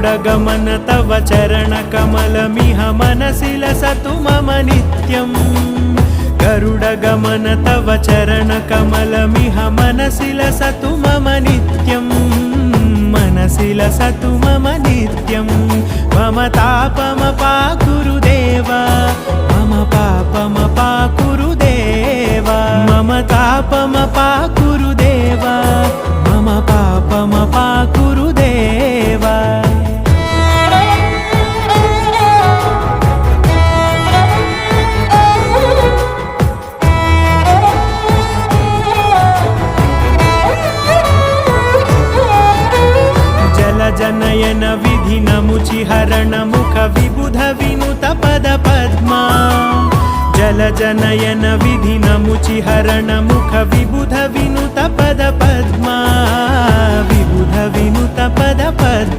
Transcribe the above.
गरुडगमन तव चरणकमलमिह मनसि लसतु मम नित्यम् गरुडगमन तव चरणकमलमिह मनसि लसतु मम नित्यम् मनसि लसतु मम नित्यम् मम तापमपाकुरुदेव मम पापमपाकुरुदेव मम तापमपाकुरुदेव मम पापमपाकुरुदेव जनयन विधिनमुचिहरण मुख विबुध विनुत पद पद्मा जलजनयन विधिनमुचिहरण मुख विबुध विनुत पद पद्मा विबुध विनुत पद पद्मा।